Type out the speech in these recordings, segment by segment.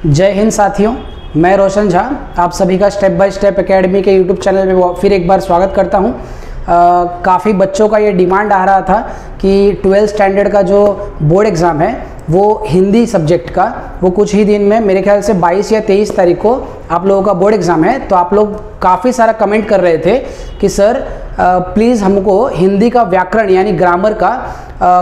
जय हिंद साथियों, मैं रोशन झा आप सभी का स्टेप बाय स्टेप एकेडमी के यूट्यूब चैनल में फिर एक बार स्वागत करता हूं। काफ़ी बच्चों का ये डिमांड आ रहा था कि 12th स्टैंडर्ड का जो बोर्ड एग्ज़ाम है वो हिंदी सब्जेक्ट का, वो कुछ ही दिन में मेरे ख्याल से 22 या 23 तारीख को आप लोगों का बोर्ड एग्ज़ाम है। तो आप लोग काफ़ी सारा कमेंट कर रहे थे कि सर प्लीज़ हमको हिंदी का व्याकरण यानी ग्रामर का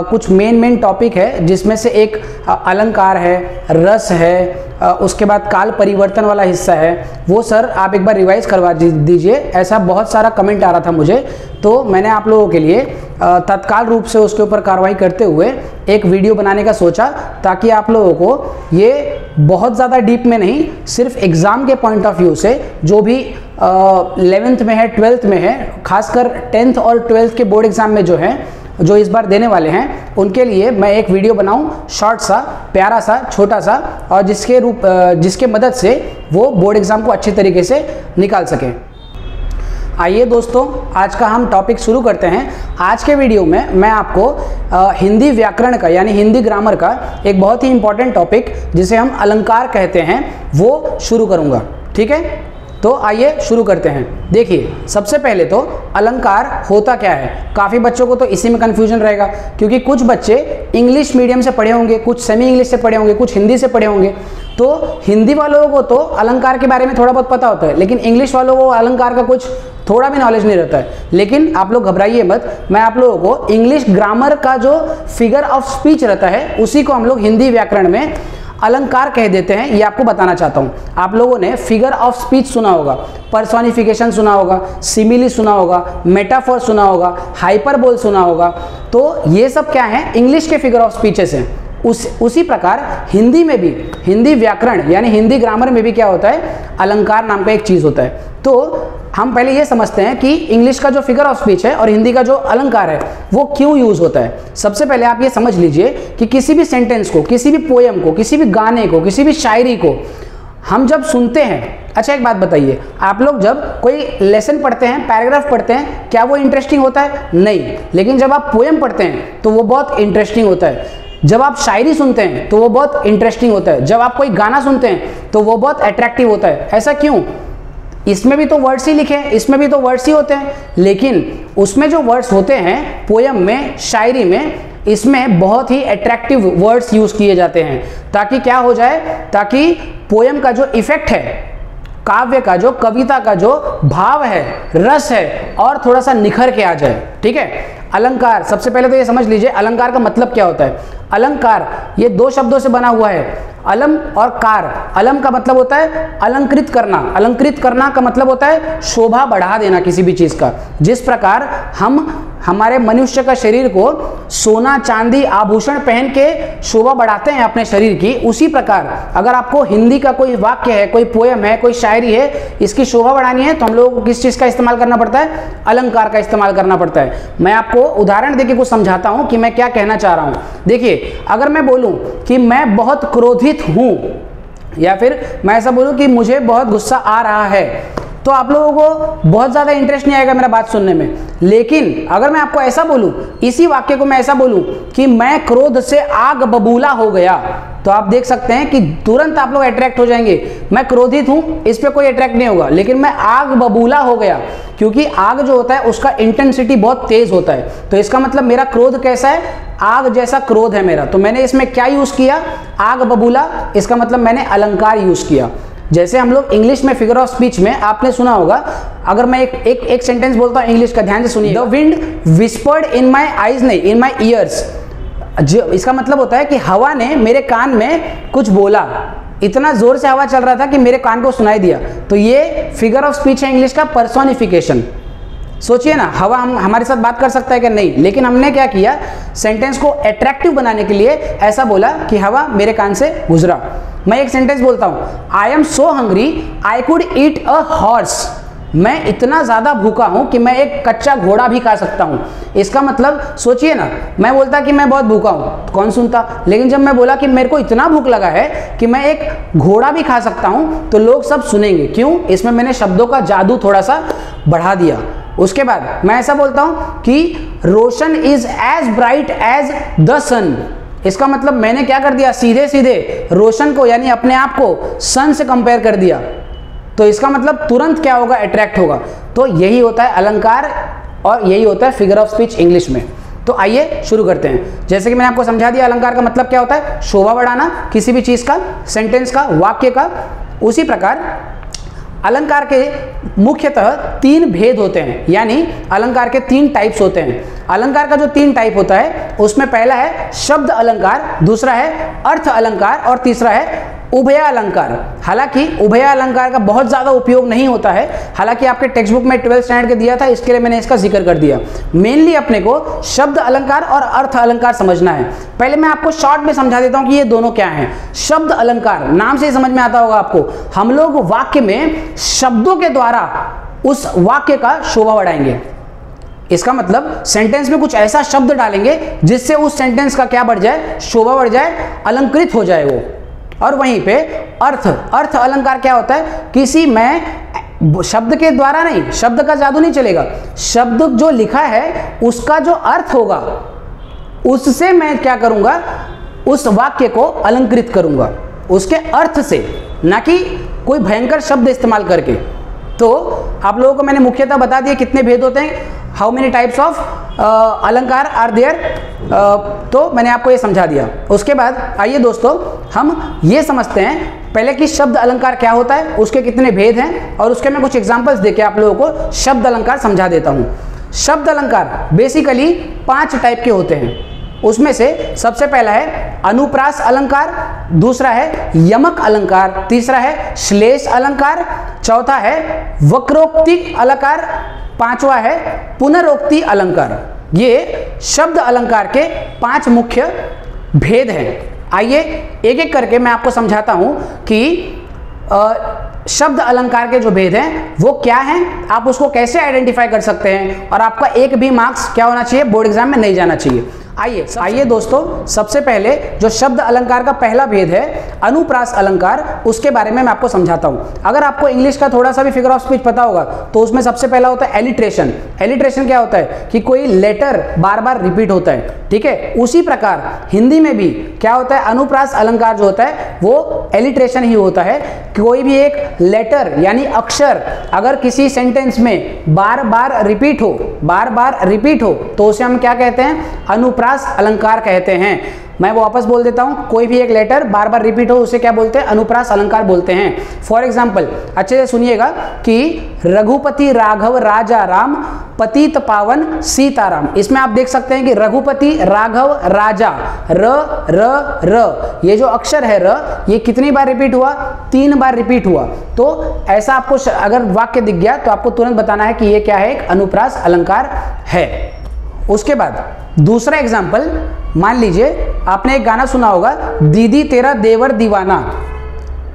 कुछ मेन टॉपिक है, जिसमें से एक अलंकार है, रस है, उसके बाद काल परिवर्तन वाला हिस्सा है, वो सर आप एक बार रिवाइज करवा दीजिए। ऐसा बहुत सारा कमेंट आ रहा था मुझे, तो मैंने आप लोगों के लिए तत्काल रूप से उसके ऊपर कार्रवाई करते हुए एक वीडियो बनाने का सोचा, ताकि आप लोगों को ये बहुत ज़्यादा डीप में नहीं, सिर्फ एग्ज़ाम के पॉइंट ऑफ व्यू से जो भी 11th में है, 12th में है, खासकर 10th और 12th के बोर्ड एग्ज़ाम में जो है, जो इस बार देने वाले हैं, उनके लिए मैं एक वीडियो बनाऊं, शॉर्ट सा, प्यारा सा, छोटा सा, और जिसके मदद से वो बोर्ड एग्ज़ाम को अच्छे तरीके से निकाल सकें। आइए दोस्तों, आज का हम टॉपिक शुरू करते हैं। आज के वीडियो में मैं आपको हिंदी व्याकरण का यानी हिंदी ग्रामर का एक बहुत ही इंपॉर्टेंट टॉपिक, जिसे हम अलंकार कहते हैं, वो शुरू करूँगा। ठीक है, तो आइए शुरू करते हैं। देखिए, सबसे पहले तो अलंकार होता क्या है। काफ़ी बच्चों को तो इसी में कन्फ्यूजन रहेगा, क्योंकि कुछ बच्चे इंग्लिश मीडियम से पढ़े होंगे, कुछ सेमी इंग्लिश से पढ़े होंगे, कुछ हिंदी से पढ़े होंगे। तो हिंदी वालों को तो अलंकार के बारे में थोड़ा बहुत पता होता है, लेकिन इंग्लिश वालों को अलंकार का कुछ थोड़ा भी नॉलेज नहीं रहता है। लेकिन आप लोग घबराइए मत, मैं आप लोगों को इंग्लिश ग्रामर का जो फिगर ऑफ स्पीच रहता है, उसी को हम लोग हिंदी व्याकरण में अलंकार कह देते हैं, ये आपको बताना चाहता हूँ। आप लोगों ने फिगर ऑफ स्पीच सुना होगा, पर्सोनिफिकेशन सुना होगा, सिमिली सुना होगा, मेटाफोर सुना होगा, हाइपरबोल सुना होगा। तो ये सब क्या है, इंग्लिश के फिगर ऑफ स्पीचेस हैं। उसी प्रकार हिंदी में भी, हिंदी व्याकरण यानी हिंदी ग्रामर में भी क्या होता है, अलंकार नाम का एक चीज़ होता है। तो हम पहले ये समझते हैं कि इंग्लिश का जो फिगर ऑफ स्पीच है और हिंदी का जो अलंकार है वो क्यों यूज़ होता है। सबसे पहले आप ये समझ लीजिए कि किसी भी सेंटेंस को, किसी भी पोएम को, किसी भी गाने को, किसी भी शायरी को हम जब सुनते हैं, अच्छा एक बात बताइए, आप लोग जब कोई लेसन पढ़ते हैं, पैराग्राफ पढ़ते हैं, क्या वो इंटरेस्टिंग होता है? नहीं। लेकिन जब आप पोएम पढ़ते हैं तो वो बहुत इंटरेस्टिंग होता है। जब आप शायरी सुनते हैं तो वो बहुत इंटरेस्टिंग होता है। जब आप कोई गाना सुनते हैं तो वो बहुत अट्रैक्टिव होता है। ऐसा क्यों? इसमें भी तो वर्ड्स ही लिखे हैं, इसमें भी तो वर्ड्स ही होते हैं, लेकिन उसमें जो वर्ड्स होते हैं पोयम में, शायरी में, इसमें बहुत ही अट्रैक्टिव वर्ड्स यूज़ किए जाते हैं, ताकि क्या हो जाए, ताकि पोयम का जो इफेक्ट है, काव्य का जो, कविता का जो भाव है, रस है, और थोड़ा सा निखर के आ जाए। ठीक है। अलंकार, सबसे पहले तो ये समझ लीजिए अलंकार का मतलब क्या होता है। अलंकार ये दो शब्दों से बना हुआ है, अलम और कार। अलम का मतलब होता है अलंकृत करना, अलंकृत करना का मतलब होता है शोभा बढ़ा देना किसी भी चीज़ का। जिस प्रकार हम हमारे मनुष्य का शरीर को सोना चांदी आभूषण पहन के शोभा बढ़ाते हैं अपने शरीर की, उसी प्रकार अगर आपको हिंदी का कोई वाक्य है, कोई पोयम है, कोई शायरी है, इसकी शोभा बढ़ानी है तो हम लोगों को किस चीज़ का इस्तेमाल करना पड़ता है? अलंकार का इस्तेमाल करना पड़ता है। मैं आपको उदाहरण देके कुछ समझाता हूं कि मैं क्या कहना चाह रहा हूं। देखिए, अगर मैं बोलूं कि मैं बहुत क्रोधित हूं, या फिर मैं ऐसा बोलूं कि मुझे बहुत गुस्सा आ रहा है, तो आप लोगों को बहुत ज़्यादा इंटरेस्ट नहीं आएगा मेरा बात सुनने में। लेकिन अगर मैं आपको ऐसा बोलूं, इसी वाक्य को मैं ऐसा बोलूं कि मैं क्रोध से आग बबूला हो गया, तो आप देख सकते हैं कि तुरंत आप लोग अट्रैक्ट हो जाएंगे। मैं क्रोधित हूं, इस पे कोई अट्रैक्ट नहीं होगा, लेकिन मैं आग बबूला हो गया, क्योंकि आग जो होता है उसका इंटेंसिटी बहुत तेज होता है। तो इसका मतलब मेरा क्रोध कैसा है? आग जैसा क्रोध है मेरा। तो मैंने इसमें क्या यूज किया? आग बबूला। इसका मतलब मैंने अलंकार यूज किया। जैसे हम लोग इंग्लिश में फिगर ऑफ स्पीच में आपने सुना होगा, अगर मैं एक सेंटेंस बोलता हूं इंग्लिश का, ध्यान से सुनिए। The wind whispered in my eyes, नहीं, इन माई ईयर्स। इसका मतलब होता है कि हवा ने मेरे कान में कुछ बोला, इतना जोर से हवा चल रहा था कि मेरे कान को सुनाई दिया। तो ये फिगर ऑफ स्पीच है इंग्लिश का, पर्सोनिफिकेशन। सोचिए ना, हवा हमारे साथ बात कर सकता है कि नहीं, लेकिन हमने क्या किया, सेंटेंस को अट्रैक्टिव बनाने के लिए ऐसा बोला कि हवा मेरे कान से गुजरा। मैं एक सेंटेंस बोलता हूं, I am so hungry I could eat a horse. मैं इतना ज़्यादा भूखा हूं कि मैं एक कच्चा घोड़ा भी खा सकता हूं। इसका मतलब सोचिए ना, मैं बोलता कि मैं बहुत भूखा हूं तो कौन सुनता, लेकिन जब मैं बोला कि मेरे को इतना भूख लगा है कि मैं एक घोड़ा भी खा सकता हूं, तो लोग सब सुनेंगे। क्यों? इसमें मैंने शब्दों का जादू थोड़ा सा बढ़ा दिया। उसके बाद मैं ऐसा बोलता हूं कि Roshan is as bright as the sun. इसका मतलब मैंने क्या कर दिया, सीधे सीधे रोशन को यानी अपने आप को सन से कंपेयर कर दिया, तो इसका मतलब तुरंत क्या होगा, अट्रैक्ट होगा। तो यही होता है अलंकार और यही होता है फिगर ऑफ स्पीच इंग्लिश में। तो आइए शुरू करते हैं। जैसे कि मैंने आपको समझा दिया अलंकार का मतलब क्या होता है, शोभा बढ़ाना किसी भी चीज का, सेंटेंस का, वाक्य का। उसी प्रकार अलंकार के मुख्यतः 3 भेद होते हैं, यानी अलंकार के 3 टाइप्स होते हैं। अलंकार का जो 3 टाइप होता है उसमें पहला है शब्द अलंकार, दूसरा है अर्थ अलंकार और तीसरा है उभय अलंकार। हालांकि उभय अलंकार का बहुत ज्यादा उपयोग नहीं होता है, हालांकि आपके टेक्स्ट बुक में 12th स्टैंडर्ड के दिया था, इसके लिए मैंने इसका जिक्र कर दिया। मेनली अपने को शब्द अलंकार और अर्थ अलंकार समझना है। पहले मैं आपको शॉर्ट में समझा देता हूं कि ये दोनों क्या हैं। शब्द अलंकार नाम से ही समझ में आता होगा आपको, हम लोग वाक्य में शब्दों के द्वारा उस वाक्य का शोभा बढ़ाएंगे। इसका मतलब सेंटेंस में कुछ ऐसा शब्द डालेंगे जिससे उस सेंटेंस का क्या बढ़ जाए, शोभा बढ़ जाए, अलंकृत हो जाए वो। और वहीं पे अर्थ अलंकार क्या होता है, किसी में शब्द के द्वारा नहीं, शब्द का जादू नहीं चलेगा, शब्द जो लिखा है उसका जो अर्थ होगा उससे मैं क्या करूंगा, उस वाक्य को अलंकृत करूंगा उसके अर्थ से, ना कि कोई भयंकर शब्द इस्तेमाल करके। तो आप लोगों को मैंने मुख्यतः बता दिया कितने भेद होते हैं, हाउ मेनी टाइप्स ऑफ अलंकार आर देयर, तो मैंने आपको ये समझा दिया। उसके बाद आइए दोस्तों हम ये समझते हैं पहले कि शब्द अलंकार क्या होता है, उसके कितने भेद हैं, और उसके मैं कुछ एग्जांपल्स देके आप लोगों को शब्द अलंकार समझा देता हूँ। शब्द अलंकार बेसिकली 5 टाइप के होते हैं। उसमें से सबसे पहला है अनुप्रास अलंकार, दूसरा है यमक अलंकार, तीसरा है श्लेष अलंकार, चौथा है वक्रोक्ति अलंकार, पांचवा है पुनरोक्ति अलंकार। ये शब्द अलंकार के 5 मुख्य भेद हैं। आइए एक एक करके मैं आपको समझाता हूं कि शब्द अलंकार के जो भेद हैं वो क्या हैं, आप उसको कैसे आइडेंटिफाई कर सकते हैं, और आपका एक भी मार्क्स क्या होना चाहिए, बोर्ड एग्जाम में नहीं जाना चाहिए। आइए दोस्तों, सबसे पहले जो शब्द अलंकार का पहला भेद है अनुप्रास अलंकार, उसके बारे में मैं आपको समझाता हूं। अगर आपको इंग्लिश का थोड़ा सा भी फिगर ऑफ स्पीच पता होगा तो उसमें सबसे पहला होता है एलिट्रेशन। एलिट्रेशन क्या होता है कि कोई लेटर बार बार रिपीट होता है, ठीक है। उसी प्रकार हिंदी में भी क्या होता है, अनुप्रास अलंकार जो होता है वो एलिट्रेशन ही होता है। कोई भी एक लेटर यानी अक्षर अगर किसी सेंटेंस में बार बार रिपीट हो तो उसे हम क्या कहते हैं, अनुप्रास अलंकार कहते हैं। मैं वापस बोल देता हूं, कोई भी एक लेटर बार बार रिपीट हो उसे क्या बोलते हैं, अनुप्रास अलंकार बोलते हैं। फॉर एग्जाम्पल अच्छे से सुनिएगा कि रघुपति राघव राजा राम पतित पावन सीताराम, इसमें आप देख सकते हैं कि रघुपति राघव राजा र ये जो अक्षर है र, ये कितनी बार रिपीट हुआ, 3 बार रिपीट हुआ। तो ऐसा आपको अगर वाक्य दिख गया तो आपको तुरंत बताना है कि ये क्या है, एक अनुप्रास अलंकार है। उसके बाद दूसरा एग्जाम्पल, मान लीजिए आपने एक गाना सुना होगा दीदी तेरा देवर दीवाना।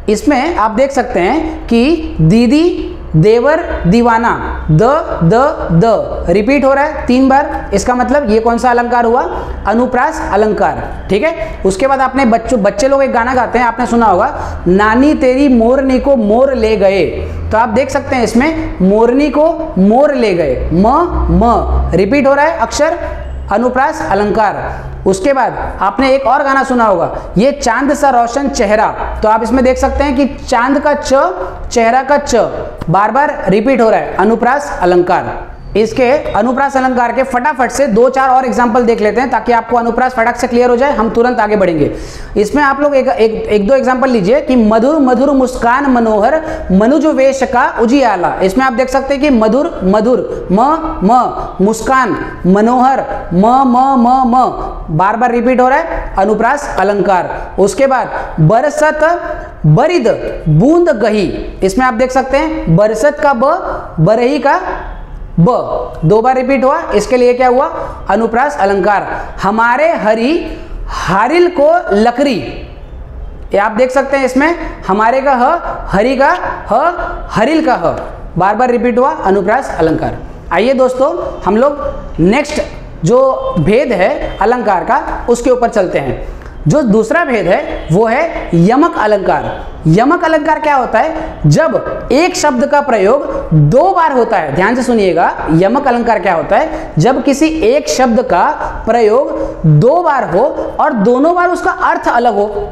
इसमें आप देख सकते हैं कि दीदी देवर दीवाना, द रिपीट हो रहा है 3 बार। इसका मतलब ये कौन सा अलंकार हुआ, अनुप्रास अलंकार, ठीक है। उसके बाद आपने बच्चे लोग एक गाना गाते हैं, आपने सुना होगा नानी तेरी मोरनी को मोर ले गए। तो आप देख सकते हैं इसमें मोरनी को मोर ले गए, म रिपीट हो रहा है अक्षर, अनुप्रास अलंकार। उसके बाद आपने एक और गाना सुना होगा, ये चांद सा रोशन चेहरा। तो आप इसमें देख सकते हैं कि चांद का च, चेहरा का च बार बार रिपीट हो रहा है, अनुप्रास अलंकार। इसके अनुप्रास अलंकार के फटाफट से 2-4 और एग्जाम्पल देख लेते हैं ताकि आपको अनुप्रास फटाक से क्लियर हो जाए, हम तुरंत आगे बढ़ेंगे। इसमें आप लोग एक दो एग्जाम्पल लीजिए कि मधुर मधुर मुस्कान मनोहर मनुज वेश का उजियाला। इसमें आप देख सकते हैं कि मधुर मधुर म मुस्कान मनोहर म बार बार रिपीट हो रहा है, अनुप्रास अलंकार। उसके बाद बरसत बरिद बूंद गही, इसमें आप देख सकते हैं बरसत का ब, बरही का ब 2 बार रिपीट हुआ, इसके लिए क्या हुआ, अनुप्रास अलंकार। हमारे हरी हारिल को लकड़ी, ये आप देख सकते हैं इसमें हमारे का ह, हरी का ह, हरिल का ह बार बार रिपीट हुआ, अनुप्रास अलंकार। आइए दोस्तों हम लोग नेक्स्ट जो भेद है अलंकार का उसके ऊपर चलते हैं। जो दूसरा भेद है वो है यमक अलंकार। यमक अलंकार क्या होता है? जब एक शब्द का प्रयोग दो बार होता है। ध्यान से सुनिएगा, यमक अलंकार क्या होता है? जब किसी एक शब्द का प्रयोग दो बार हो और दोनों बार उसका अर्थ अलग हो।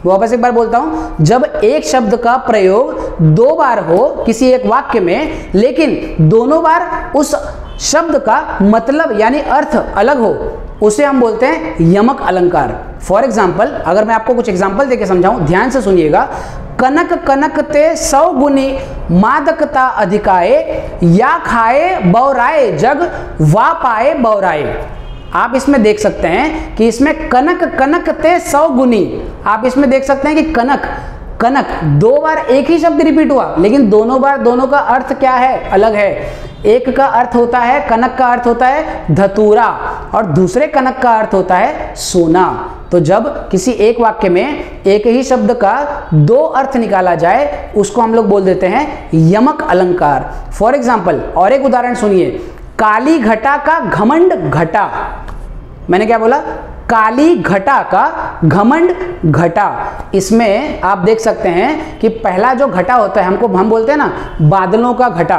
वापस एक बार बोलता हूं, जब एक शब्द का प्रयोग दो बार हो किसी एक वाक्य में, लेकिन दोनों बार उस शब्द का मतलब यानी अर्थ अलग हो, उसे हम बोलते हैं यमक अलंकार। फॉर एग्जाम्पल, अगर मैं आपको कुछ एग्जाम्पल देके समझाऊं, ध्यान से सुनिएगा। कनक कनकते 100 गुनी मादकता अधिकाए, या खाए बौराए जग वा पाए बौराए। आप इसमें देख सकते हैं कि इसमें कनक कनकते 100 गुनी, आप इसमें देख सकते हैं कि कनक कनक दो बार एक ही शब्द रिपीट हुआ, लेकिन दोनों बार दोनों का अर्थ क्या है? अलग है। एक का अर्थ होता है, कनक का अर्थ होता है धतूरा, और दूसरे कनक का अर्थ होता है सोना। तो जब किसी एक वाक्य में एक ही शब्द का दो अर्थ निकाला जाए, उसको हम लोग बोल देते हैं यमक अलंकार। फॉर एग्जाम्पल, और एक उदाहरण सुनिए। काली घटा का घमंड घटा। मैंने क्या बोला? काली घटा का घमंड घटा। इसमें आप देख सकते हैं कि पहला जो घटा होता है, हम बोलते हैं ना बादलों का घटा।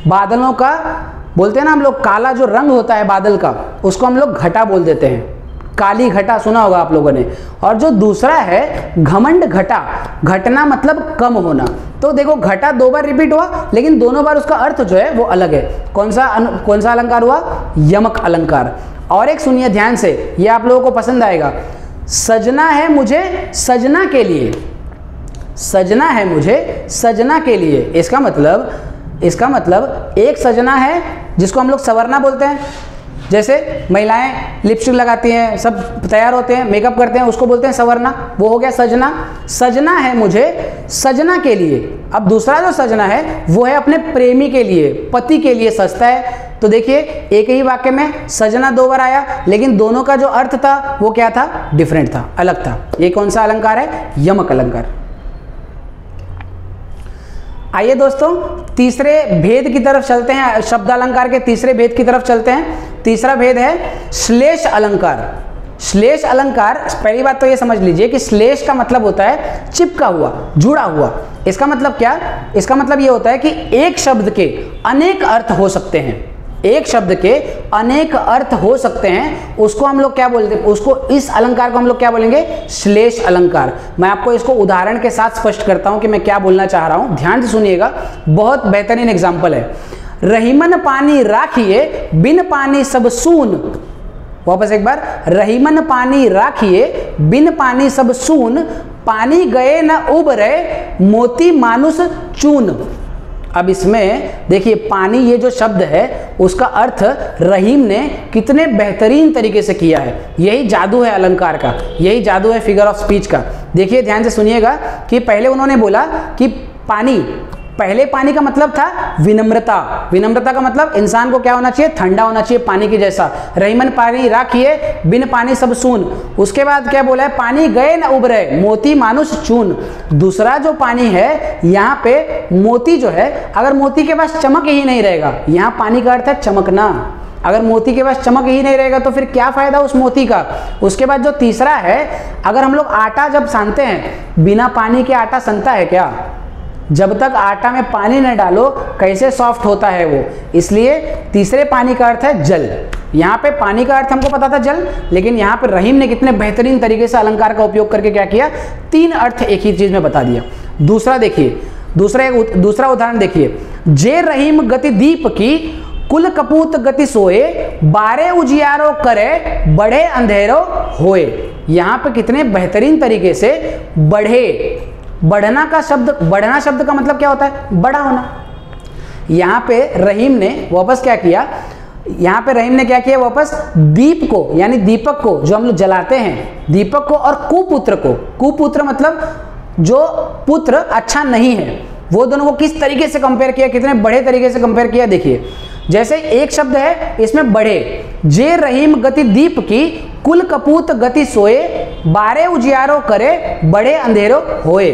बादलों का बोलते हैं ना हम लोग, काला जो रंग होता है बादल का, उसको हम लोग घटा बोल देते हैं। काली घटा सुना होगा आप लोगों ने। और जो दूसरा है घमंड घटा, घटना मतलब कम होना। तो देखो, घटा दो बार रिपीट हुआ, लेकिन दोनों बार उसका अर्थ जो है वो अलग है। कौन सा अलंकार हुआ? यमक अलंकार। और एक सुनिए ध्यान से, ये आप लोगों को पसंद आएगा। सजना है मुझे सजना के लिए, सजना है मुझे सजना के लिए। इसका मतलब एक सजना है जिसको हम लोग संवरना बोलते हैं। जैसे महिलाएं लिपस्टिक लगाती हैं, सब तैयार होते हैं, मेकअप करते हैं, उसको बोलते हैं संवरना। वो हो गया सजना। सजना है मुझे सजना के लिए। अब दूसरा जो सजना है वो है अपने प्रेमी के लिए, पति के लिए सजता है। तो देखिए, एक ही वाक्य में सजना दो बार आया, लेकिन दोनों का जो अर्थ था वो क्या था? डिफरेंट था, अलग था। ये कौन सा अलंकार है? यमक अलंकार। आइए दोस्तों, तीसरे भेद की तरफ चलते हैं। शब्द अलंकार के तीसरे भेद की तरफ चलते हैं। तीसरा भेद है श्लेष अलंकार। श्लेष अलंकार, पहली बात तो ये समझ लीजिए कि श्लेष का मतलब होता है चिपका हुआ, जुड़ा हुआ। इसका मतलब क्या? इसका मतलब ये होता है कि एक शब्द के अनेक अर्थ हो सकते हैं। एक शब्द के अनेक अर्थ हो सकते हैं, उसको हम लोग क्या बोलते हैं? उसको, इस अलंकार को हम लोग क्या बोलेंगे? श्लेष अलंकार। मैं आपको इसको उदाहरण के साथ स्पष्ट करता हूं कि मैं क्या बोलना चाह रहा हूं। ध्यान से सुनिएगा, बहुत बेहतरीन एग्जाम्पल है। रहीमन पानी राखिए, बिन पानी सब सून। वापस एक बार, रहीमन पानी राखिए, बिन पानी सब सून, पानी गए न उबरे, मोती मानुष चून। अब इसमें देखिए, पानी ये जो शब्द है उसका अर्थ रहीम ने कितने बेहतरीन तरीके से किया है। यही जादू है अलंकार का, यही जादू है फिगर ऑफ स्पीच का। देखिए ध्यान से सुनिएगा कि पहले उन्होंने बोला कि पानी, पहले पानी का मतलब था विनम्रता। विनम्रता का मतलब इंसान को क्या होना चाहिए? ठंडा होना चाहिए, पानी के जैसा। रहीमन पानी राखिए, बिन पानी सब सून। उसके बाद क्या बोला है? पानी गए न उबरे, मोती मानुष चून। दूसरा जो पानी है, यहाँ पे मोती जो है, अगर मोती के पास चमक ही नहीं रहेगा, यहाँ पानी का अर्थ है चमकना। अगर मोती के पास चमक ही नहीं रहेगा तो फिर क्या फायदा उस मोती का? उसके बाद जो तीसरा है, अगर हम लोग आटा जब सानते हैं, बिना पानी के आटा सनता है क्या? जब तक आटा में पानी न डालो कैसे सॉफ्ट होता है वो। इसलिए तीसरे पानी का अर्थ है जल। यहाँ पे पानी का अर्थ हमको पता था जल, लेकिन यहाँ पे रहीम ने कितने बेहतरीन तरीके से अलंकार का उपयोग करके क्या किया? तीन अर्थ एक ही चीज में बता दिया। दूसरा देखिए, दूसरा उदाहरण देखिए। जे रहीम गति दीप की, कुल कपूत गति सोए, बारे उजियारो करे, बढ़े अंधेरो होए। यहाँ पे कितने बेहतरीन तरीके से बढ़े, बढ़ना शब्द का मतलब क्या होता है? बड़ा होना। यहाँ पे रहीम ने वापस क्या किया? यहाँ पे रहीम ने क्या किया? वापस दीप को, यानी दीपक को जो हम लोग जलाते हैं, दीपक को, और कुपुत्र को, कुपुत्र मतलब जो पुत्र अच्छा नहीं है, वो दोनों को किस तरीके से कंपेयर किया? कितने बड़े तरीके से कंपेयर किया। देखिए, जैसे एक शब्द है, इसमें बढ़े। जे रहीम गति दीप की, कुल कपूत गति सोए, बारे उजियारो करे, बड़े अंधेरो होए।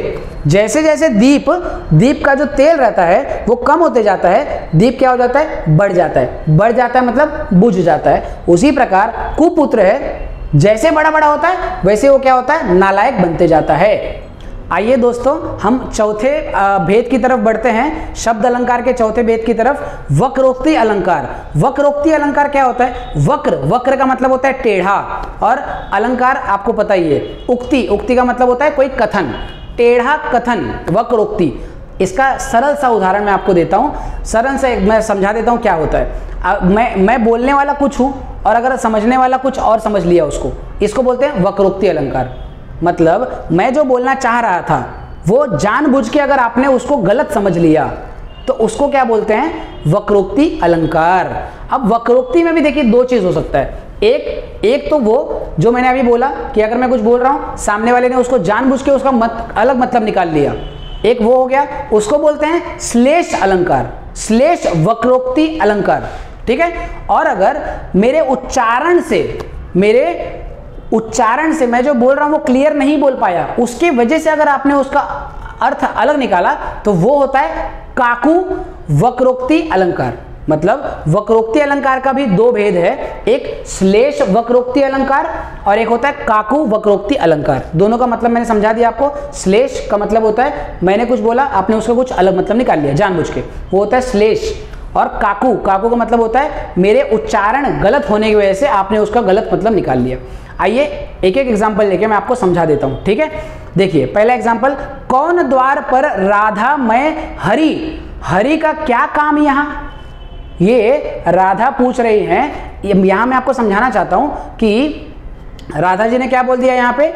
जैसे जैसे दीप का जो तेल रहता है वो कम होते जाता है, दीप क्या हो जाता है? बढ़ जाता है। बढ़ जाता है मतलब बुझ जाता है। उसी प्रकार कुपुत्र है, जैसे बड़ा बड़ा होता है वैसे वो क्या होता है, नालायक बनते जाता है। आइए दोस्तों हम चौथे भेद की तरफ बढ़ते हैं, शब्द अलंकार के चौथे भेद की तरफ, वक्रोक्ति अलंकार। वक्रोक्ति अलंकार क्या होता है? वक्र, वक्र का मतलब होता है टेढ़ा, और अलंकार आपको पता ही है, उक्ति, उक्ति का मतलब होता है कोई कथन, टेढ़ा कथन, वक्रोक्ति। इसका सरल सा उदाहरण मैं आपको देता हूँ, सरल से मैं समझा देता हूँ क्या होता है। मैं बोलने वाला कुछ हूँ और अगर समझने वाला कुछ और समझ लिया उसको, इसको बोलते हैं वक्रोक्ति अलंकार। मतलब मैं जो बोलना चाह रहा था वो जानबूझ के अगर आपने उसको गलत समझ लिया तो उसको क्या बोलते हैं, वक्रोक्ति अलंकार। अब वक्रोक्ति में भी देखिए दो चीज हो सकता है, एक तो वो जो मैंने अभी बोला कि अगर मैं कुछ बोल रहा हूं सामने वाले ने उसको जानबूझ के उसका अलग मतलब निकाल लिया, एक वो हो गया, उसको बोलते हैं श्लेष अलंकार, श्लेष वक्रोक्ति अलंकार, ठीक है। और अगर मेरे उच्चारण से मैं जो बोल रहा हूं वो क्लियर नहीं बोल पाया, उसकी वजह से अगर आपने उसका अर्थ अलग निकाला तो वो होता है काकू वक्रोक्ति अलंकार। मतलब वक्रोक्ति अलंकार का भी दो भेद है, एक श्लेष वक्रोक्ति अलंकार और एक होता है काकू वक्रोक्ति अलंकार। दोनों का मतलब मैंने समझा दिया आपको। श्लेष का मतलब होता है मैंने कुछ बोला, आपने उसका कुछ अलग मतलब निकाल लिया जानबूझ के, वो होता है श्लेष। और काकू, काकू का मतलब होता है मेरे उच्चारण गलत होने की वजह से आपने उसका गलत मतलब निकाल लिया। आइए एक एक एग्जाम्पल लेके मैं आपको समझा देता हूं, ठीक है। देखिए पहला एग्जाम्पल, कौन द्वार पर राधा मैं हरि, हरि का क्या काम यहाँ, ये राधा पूछ रही हैं। यहां मैं आपको समझाना चाहता हूं कि राधा जी ने क्या बोल दिया यहाँ पे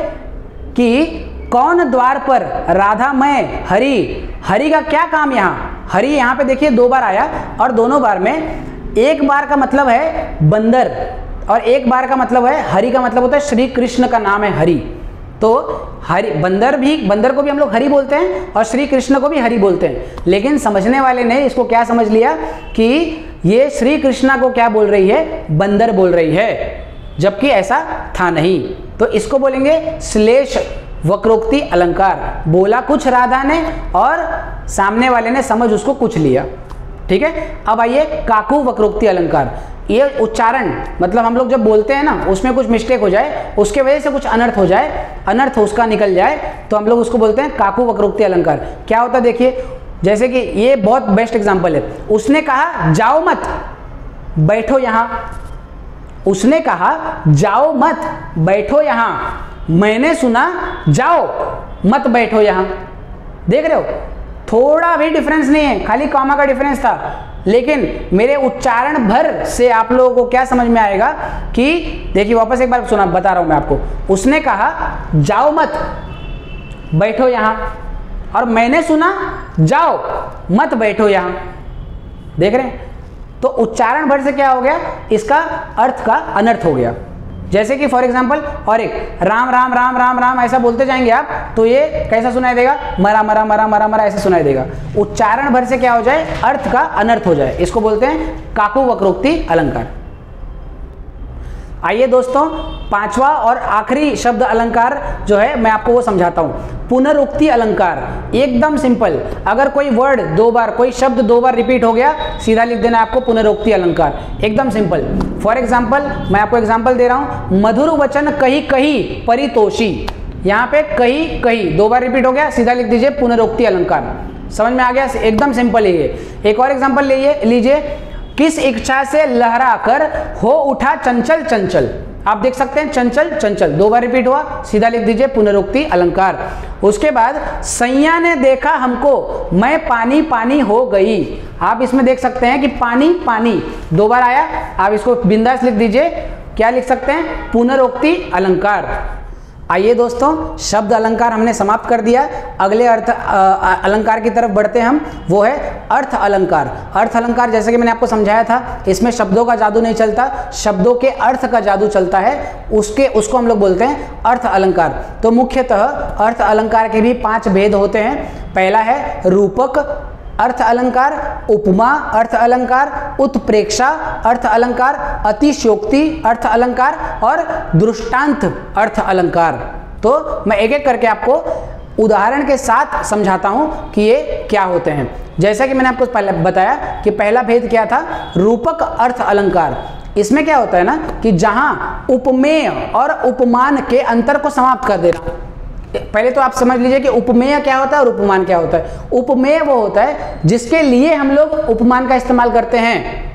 कि कौन द्वार पर राधा मैं हरि, हरि का क्या काम यहाँ। हरि यहाँ पे देखिए दो बार आया और दोनों बार में एक बार का मतलब है बंदर और एक बार का मतलब है हरि का मतलब होता है श्री कृष्ण का नाम है हरि। तो हरि, बंदर को भी हम लोग हरि बोलते हैं और श्री कृष्ण को भी हरि बोलते हैं, लेकिन समझने वाले ने इसको क्या समझ लिया कि ये श्री कृष्णा को क्या बोल रही है, बंदर बोल रही है, जबकि ऐसा था नहीं। तो इसको बोलेंगे श्लेष वक्रोक्ति अलंकार। बोला कुछ राधा ने और सामने वाले ने समझ उसको कुछ लिया, ठीक है। अब आइए काकू वक्रोक्ति अलंकार। ये उच्चारण मतलब हम लोग जब बोलते हैं ना उसमें कुछ मिस्टेक हो जाए, उसके वजह से कुछ अनर्थ हो जाए, अनर्थ उसका निकल जाए, तो हम लोग उसको बोलते हैं काकू वक्रोक्ति अलंकार। क्या होता है देखिए, जैसे कि ये बहुत बेस्ट एग्जांपल है, उसने कहा जाओ मत बैठो यहां, उसने कहा जाओ मत बैठो यहां, मैंने सुना जाओ मत बैठो यहां। देख रहे हो, थोड़ा भी डिफरेंस नहीं है, खाली कॉमा का डिफरेंस था, लेकिन मेरे उच्चारण भर से आप लोगों को क्या समझ में आएगा कि देखिए वापस एक बार सुना, बता रहा हूं मैं आपको। उसने कहा जाओ मत बैठो यहां और मैंने सुना जाओ मत बैठो यहां। देख रहे हैं, तो उच्चारण भर से क्या हो गया, इसका अर्थ का अनर्थ हो गया। जैसे कि फॉर एग्जाम्पल और एक राम राम राम राम राम ऐसा बोलते जाएंगे आप, तो ये कैसा सुनाई देगा, मरा मरा मरा मरा मरा ऐसा सुनाई देगा। उच्चारण भर से क्या हो जाए, अर्थ का अनर्थ हो जाए, इसको बोलते हैं काकू वक्रोक्ति अलंकार। आइए दोस्तों पांचवा और आखिरी शब्द अलंकार जो है मैं आपको वो समझाता हूं, पुनरुक्ति अलंकार। एकदम सिंपल, अगर कोई वर्ड दो बार, कोई शब्द दो बार रिपीट हो गया, सीधा लिख देना आपको पुनरुक्ति अलंकार, एकदम सिंपल। फॉर एग्जाम्पल मैं आपको एग्जाम्पल दे रहा हूं, मधुर वचन कही कही परितोषी। यहाँ पे कही कही दो बार रिपीट हो गया, सीधा लिख दीजिए पुनरुक्ति अलंकार। समझ में आ गया, एकदम सिंपल है ये। एक और एग्जाम्पल लीजिए, किस इच्छा से लहरा कर हो उठा चंचल चंचल। आप देख सकते हैं चंचल चंचल दो बार रिपीट हुआ, सीधा लिख दीजिए पुनरुक्ति अलंकार। उसके बाद सैया ने देखा हमको मैं पानी पानी हो गई। आप इसमें देख सकते हैं कि पानी पानी दो बार आया, आप इसको बिंदास लिख दीजिए, क्या लिख सकते हैं, पुनरुक्ति अलंकार। आइए दोस्तों शब्द अलंकार हमने समाप्त कर दिया, अगले अर्थ अलंकार की तरफ बढ़ते हैं हम, वो है अर्थ अलंकार। अर्थ अलंकार जैसे कि मैंने आपको समझाया था, इसमें शब्दों का जादू नहीं चलता, शब्दों के अर्थ का जादू चलता है, उसको हम लोग बोलते हैं अर्थ अलंकार। तो मुख्यतः अर्थ अलंकार के भी 5 भेद होते हैं। पहला है रूपक अर्थ अलंकार, उपमा अर्थ अलंकार, उत्प्रेक्षा अर्थ अलंकार, अतिशयोक्ति अर्थ अलंकार और दृष्टांत अर्थ अलंकार। तो मैं एक एक करके आपको उदाहरण के साथ समझाता हूं कि ये क्या होते हैं। जैसा कि मैंने आपको पहले बताया कि पहला भेद क्या था, रूपक अर्थ अलंकार। इसमें क्या होता है ना कि जहां उपमेय और उपमान के अंतर को समाप्त कर देना। पहले तो आप समझ लीजिए कि उपमेय क्या होता है और उपमान क्या होता है। उपमेय वो होता है जिसके लिए हम लोग उपमान का इस्तेमाल करते हैं,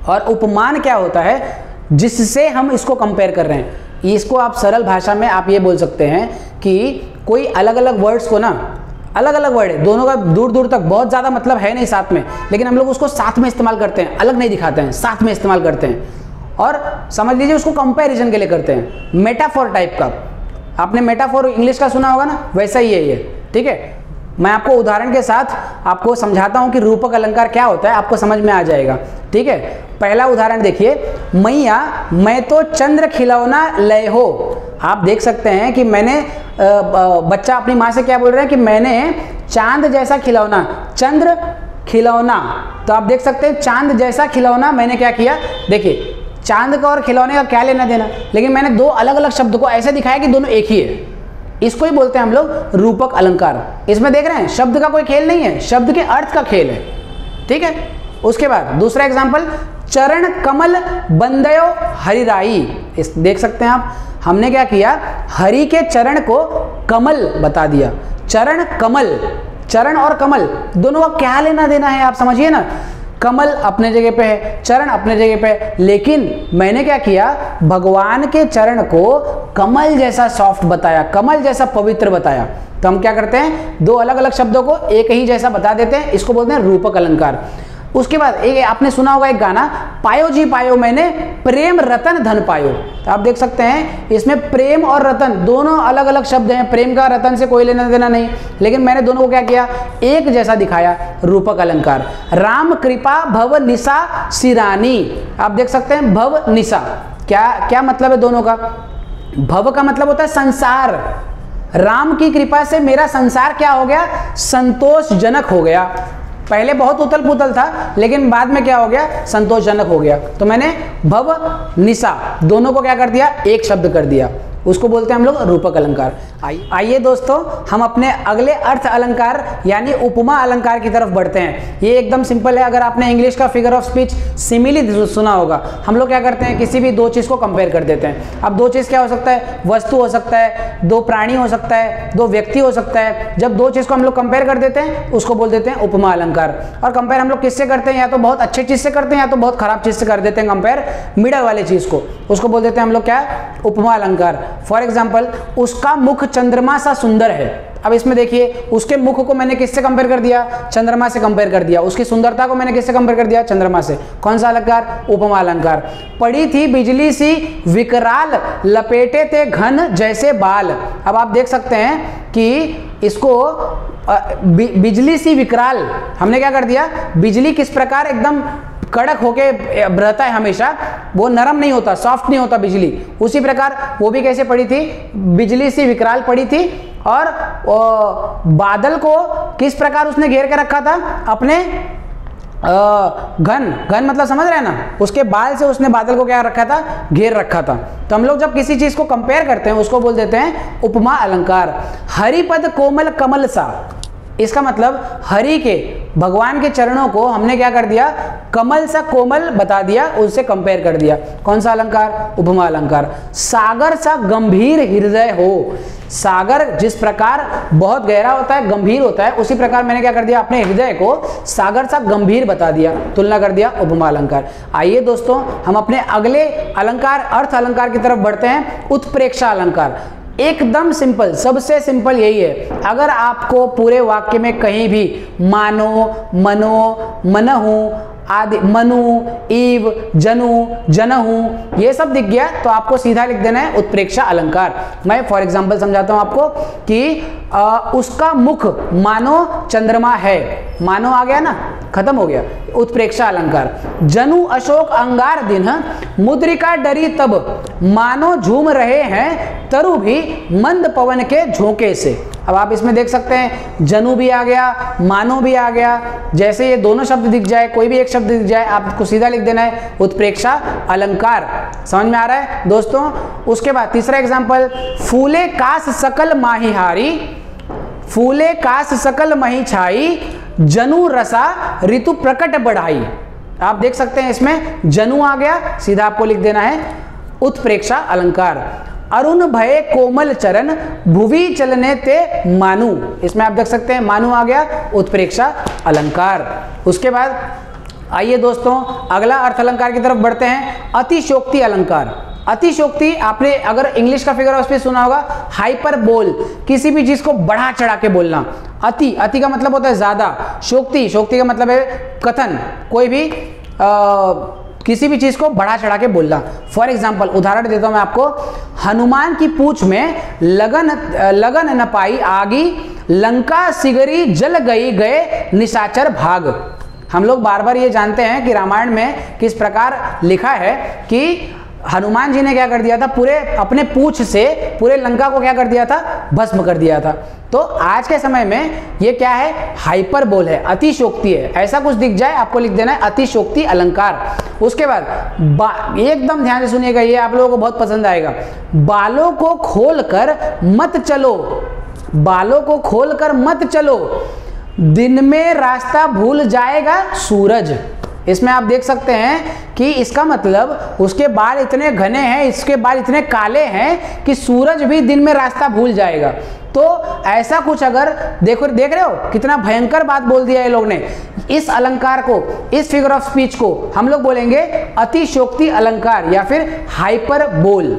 और उपमान क्या होता है जिससे हम इसको कंपेयर कर रहे हैं। इसको आप सरल भाषा में आप ये बोल सकते हैं कि कोई अलग अलग वर्ड्स को ना, अलग अलग वर्ड है, दोनों का दूर दूर तक बहुत ज़्यादा मतलब है नहीं साथ में, लेकिन हम लोग उसको साथ में इस्तेमाल करते हैं, अलग नहीं दिखाते हैं, साथ में इस्तेमाल करते हैं। और समझ लीजिए उसको कंपैरिजन के लिए करते हैं, मेटाफोर टाइप का। आपने मेटाफोर इंग्लिश का सुना होगा ना, वैसा ही है ये, ठीक है। मैं आपको उदाहरण के साथ आपको समझाता हूँ कि रूपक अलंकार क्या होता है, आपको समझ में आ जाएगा, ठीक है। पहला उदाहरण देखिए, मैया मैं तो चंद्र खिलौना लय हो। आप देख सकते हैं कि मैंने बच्चा अपनी माँ से क्या बोल रहा है कि मैंने चांद जैसा खिलौना, चंद्र खिलौना, तो आप देख सकते हैं चांद जैसा खिलौना मैंने क्या किया। देखिए चांद का और खिलौने का क्या लेना देना, लेकिन मैंने दो अलग अलग शब्द को ऐसे दिखाया कि दोनों एक ही है। इसको ही बोलते हैं हम लोग रूपक अलंकार। इसमें देख रहे हैं शब्द का कोई खेल नहीं है, शब्द के अर्थ का खेल है, ठीक है। उसके बाद दूसरा एग्जाम्पल, चरण कमल बंदयो हरिराई। इस देख सकते हैं आप, हमने क्या किया, हरि के चरण को कमल बता दिया। चरण कमल, चरण और कमल दोनों का क्या लेना देना है, आप समझिए ना। कमल अपने जगह पे है, चरण अपने जगह पे है, लेकिन मैंने क्या किया, भगवान के चरण को कमल जैसा सॉफ्ट बताया, कमल जैसा पवित्र बताया। तो हम क्या करते हैं, दो अलग अलग शब्दों को एक ही जैसा बता देते हैं, इसको बोलते हैं रूपक अलंकार। उसके बाद एक आपने सुना होगा एक गाना, पायो जी पायो मैंने प्रेम रतन धन पायो। तो आप देख सकते हैं इसमें प्रेम और रतन दोनों अलग अलग शब्द हैं, प्रेम का रतन से कोई लेना देना नहीं, लेकिन मैंने दोनों को क्या किया, एक जैसा दिखाया, रूपक अलंकार। राम कृपा भव निशा सिरानी। आप देख सकते हैं भव निशा, क्या क्या मतलब है दोनों का। भव का मतलब होता है संसार, राम की कृपा से मेरा संसार क्या हो गया, संतोषजनक हो गया। पहले बहुत उथल पुथल था, लेकिन बाद में क्या हो गया, संतोषजनक हो गया। तो मैंने भव निशा दोनों को क्या कर दिया, एक शब्द कर दिया, उसको बोलते हैं हम लोग रूपक अलंकार। आइए दोस्तों हम अपने अगले अर्थ अलंकार यानी उपमा अलंकार की तरफ बढ़ते हैं। ये एकदम सिंपल है। अगर आपने इंग्लिश का फिगर ऑफ स्पीच सिमिली सुना होगा, हम लोग क्या करते हैं, किसी भी दो चीज़ को कंपेयर कर देते हैं। अब दो चीज़ क्या हो सकता है, वस्तु हो सकता है, दो प्राणी हो सकता है, दो व्यक्ति हो सकता है। जब दो चीज़ को हम लोग कंपेयर कर देते हैं उसको बोल देते हैं उपमा अलंकार। और कंपेयर हम लोग किससे करते हैं, या तो बहुत अच्छी चीज़ से करते हैं या तो बहुत खराब चीज़ से कर देते हैं कंपेयर, मिडल वाले चीज़ को, उसको बोल देते हैं हम लोग क्या, उपमा अलंकार। फॉर एग्जाम्पल, उसका मुख चंद्रमा सा सुंदर है। अब इसमें देखिए, उसके मुख को मैंने किससे कंपेयर कर दिया, चंद्रमा से कंपेयर कर दिया। उसकी सुंदरता को मैंने किससे कंपेयर कर दिया, चंद्रमा से। कौन सा अलंकार, उपमा अलंकार। पड़ी थी बिजली सी विकराल, लपेटे थे घन जैसे बाल। अब आप देख सकते हैं कि इसको बिजली सी विकराल, हमने क्या कर दिया, बिजली किस प्रकार एकदम कड़क होके रहता है हमेशा, वो नरम नहीं होता, सॉफ्ट नहीं होता बिजली, उसी प्रकार वो भी कैसे पड़ी थी, बिजली सी विकराल पड़ी थी। और बादल को किस प्रकार उसने घेर के रखा था, अपने घन, घन मतलब समझ रहे हैं ना, उसके बाल से उसने बादल को क्या रखा था, घेर रखा था। तो हम लोग जब किसी चीज को कंपेयर करते हैं उसको बोल देते हैं उपमा अलंकार। हरिपद कोमल कमल सा, इसका मतलब हरि के, भगवान के चरणों को हमने क्या कर दिया, कमल सा कोमल बता दिया, उससे कंपेयर कर दिया। कौन सा अलंकार, उपमा अलंकार। सागर सा गंभीर हृदय हो, सागर जिस प्रकार बहुत गहरा होता है, गंभीर होता है, उसी प्रकार मैंने क्या कर दिया, अपने हृदय को सागर सा गंभीर बता दिया, तुलना कर दिया, उपमा अलंकार। आइए दोस्तों हम अपने अगले अलंकार, अर्थ अलंकार की तरफ बढ़ते हैं, उत्प्रेक्षा अलंकार। एकदम सिंपल, सबसे सिंपल यही है। अगर आपको पूरे वाक्य में कहीं भी मानो, मनो, मनहु आदि, मनु, ईव, जनु, जनहु, ये सब दिख गया तो आपको सीधा लिख देना है उत्प्रेक्षा अलंकार। मैं फॉर एग्जांपल समझाता हूं आपको कि उसका मुख मानो चंद्रमा है, मानो आ गया ना, खत्म हो गया, उत्प्रेक्षा अलंकार। जनु अशोक अंगार दिन, मुद्रिका डरी तब, मानो झूम रहे हैं तरु भी मंद पवन के झोंके से। अब आप इसमें देख सकते हैं जनु भी आ गया, मानो भी आ गया। जैसे ये दोनों शब्द दिख जाए, कोई भी एक शब्द दिख जाए, आपको सीधा लिख देना है उत्प्रेक्षा अलंकार। समझ में आ रहा है दोस्तों। उसके बाद तीसरा एग्जांपल, फूले कास सकल माहिहारी, फूले कास सकल मही छाई, जनु रसा ऋतु प्रकट बढ़ाई। आप देख सकते हैं इसमें जनु आ गया, सीधा आपको लिख देना है उत्प्रेक्षा अलंकार। अरुण भय कोमल चरण भुवि चलने ते मानु, इसमें आप देख सकते हैं मानु आ गया, उत्प्रेक्षा अलंकार। उसके बाद आइए दोस्तों अगला अर्थ अलंकार की तरफ बढ़ते हैं, अतिशोक्ति अलंकार। अतिशोक्ति आपने अगर इंग्लिश का फिगर ऑफ स्पीच सुना होगा, हाइपरबोल, किसी भी चीज को बढ़ा चढ़ा के बोलना। अति का मतलब होता है ज्यादा, शोक्ति का मतलब है कथन, कोई भी किसी भी चीज को बढ़ा चढ़ा के बोलना। फॉर एग्जाम्पल उदाहरण देता हूं मैं आपको, हनुमान की पूंछ में लगन न पाई आगी, लंका सिगरी जल गई गए निशाचर भाग। हम लोग बार बार ये जानते हैं कि रामायण में किस प्रकार लिखा है कि हनुमान जी ने क्या कर दिया था, पूरे अपने पूंछ से पूरे लंका को क्या कर दिया था, भस्म कर दिया था। तो आज के समय में ये क्या है, हाइपरबोल है, अतिशोक्ति है। ऐसा कुछ दिख जाए आपको लिख देना है अतिशोक्ति अलंकार। उसके बाद एकदम ध्यान से सुनिएगा, ये आप लोगों को बहुत पसंद आएगा, बालों को खोलकर मत चलो, बालों को खोलकर मत चलो, दिन में रास्ता भूल जाएगा सूरज। इसमें आप देख सकते हैं कि इसका मतलब उसके बाल इतने घने हैं, इसके बाल इतने काले हैं कि सूरज भी दिन में रास्ता भूल जाएगा। तो ऐसा कुछ अगर देख रहे हो कितना भयंकर बात बोल दिया है लोग ने। इस अलंकार को, इस फिगर ऑफ स्पीच को हम लोग बोलेंगे अतिशोक्ति अलंकार या फिर हाइपरबोल।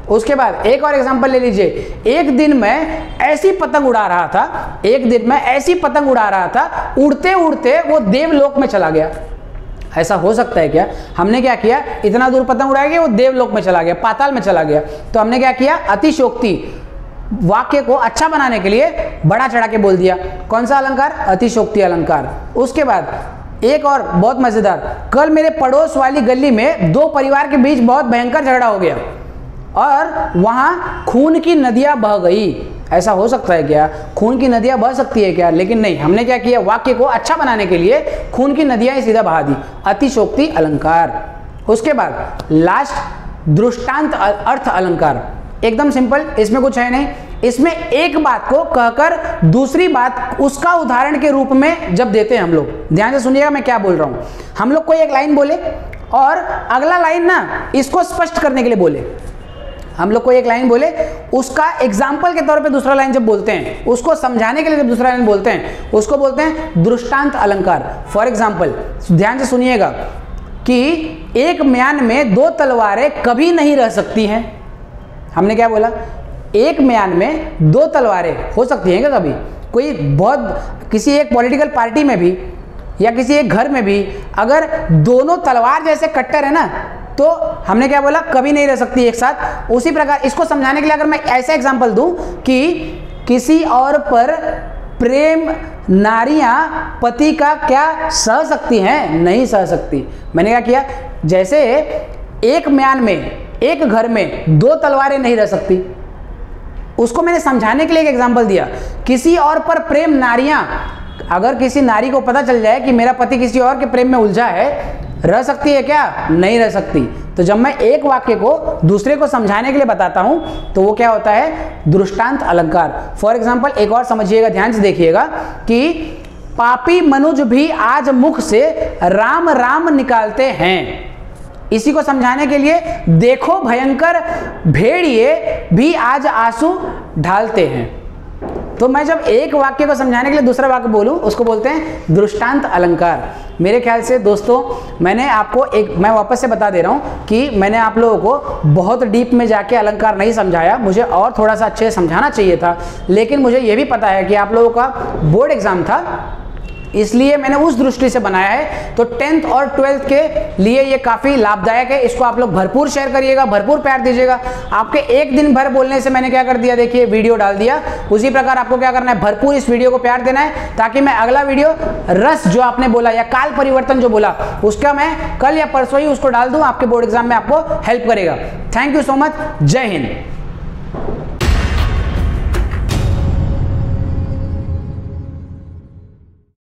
उसके बाद एक और एग्जांपल ले लीजिए, एक दिन मैं ऐसी पतंग उड़ा रहा था, एक दिन मैं ऐसी पतंग उड़ा रहा था, उड़ते उड़ते वो देवलोक में चला गया। ऐसा हो सकता है क्या? हमने क्या किया, इतना दूर पतंग उड़ाया कि वो देवलोक में चला गया, पाताल में चला गया। तो हमने क्या किया, अतिशोक्ति, वाक्य को अच्छा बनाने के लिए बड़ा चढ़ा के बोल दिया। कौन सा अलंकार? अतिशोक्ति अलंकार। उसके बाद एक और बहुत मजेदार, कल मेरे पड़ोस वाली गली में दो परिवार के बीच बहुत भयंकर झगड़ा हो गया और वहां खून की नदियां बह गई। ऐसा हो सकता है क्या? खून की नदियां बह सकती है क्या? लेकिन नहीं, हमने क्या किया, वाक्य को अच्छा बनाने के लिए खून की नदियां ही सीधा बहा दी, अतिशोक्ति अलंकार। उसके बाद लास्ट दृष्टांत अर्थ अलंकार, एकदम सिंपल, इसमें कुछ है नहीं। इसमें एक बात को कहकर दूसरी बात उसका उदाहरण के रूप में जब देते हैं हम लोग, ध्यान से सुनिएगा मैं क्या बोल रहा हूं। हम लोग कोई एक लाइन बोले और अगला लाइन ना इसको स्पष्ट करने के लिए बोले, हम लोग कोई एक लाइन बोले, उसका एग्जाम्पल के तौर पे दूसरा लाइन जब बोलते हैं, उसको समझाने के लिए जब दूसरा लाइन बोलते हैं, उसको बोलते हैं दृष्टांत अलंकार। फॉर एग्जाम्पल ध्यान से सुनिएगा कि एक म्यान में दो तलवारें कभी नहीं रह सकती हैं। हमने क्या बोला, एक म्यान में दो तलवारें हो सकती हैं क्या? कभी कोई बहुत किसी एक पॉलिटिकल पार्टी में भी या किसी एक घर में भी अगर दोनों तलवार जैसे कट्टर है ना, तो हमने क्या बोला, कभी नहीं रह सकती एक साथ। उसी प्रकार इसको समझाने के लिए अगर मैं ऐसा एग्जांपल दूं कि किसी और पर प्रेम नारियां पति का क्या सह सकती हैं? नहीं सह सकती। मैंने क्या किया, जैसे एक म्यान में, एक घर में दो तलवारें नहीं रह सकती, उसको मैंने समझाने के लिए एक एग्जांपल दिया। किसी और पर प्रेम नारियां, अगर किसी नारी को पता चल जाए कि मेरा पति किसी और के प्रेम में उलझा है, रह सकती है क्या? नहीं रह सकती। तो जब मैं एक वाक्य को दूसरे को समझाने के लिए बताता हूं तो वो क्या होता है, दृष्टांत अलंकार। फॉर एग्जांपल एक और समझिएगा, ध्यान से देखिएगा कि पापी मनुज भी आज मुख से राम राम निकालते हैं। इसी को समझाने के लिए देखो भयंकर भेड़िए भी आज आंसू ढालते हैं। तो मैं जब एक वाक्य को समझाने के लिए दूसरा वाक्य बोलूं, उसको बोलते हैं दृष्टांत अलंकार। मेरे ख्याल से दोस्तों मैंने आपको मैं वापस से बता दे रहा हूं कि मैंने आप लोगों को बहुत डीप में जाके अलंकार नहीं समझाया, मुझे और थोड़ा सा अच्छे से समझाना चाहिए था। लेकिन मुझे ये भी पता है कि आप लोगों का बोर्ड एग्जाम था, इसलिए मैंने उस दृष्टि से बनाया है। तो 10th और 12th के लिए ये काफ़ी लाभदायक है। इसको आप लोग भरपूर शेयर करिएगा, भरपूर प्यार दीजिएगा। आपके एक दिन भर बोलने से मैंने क्या कर दिया, देखिए वीडियो डाल दिया। उसी प्रकार आपको क्या करना है, भरपूर इस वीडियो को प्यार देना है, ताकि मैं अगला वीडियो रस जो आपने बोला या काल परिवर्तन जो बोला उसका मैं कल या परसों ही उसको डाल दूँ, आपके बोर्ड एग्जाम में आपको हेल्प करेगा। थैंक यू सो मच, जय हिंद।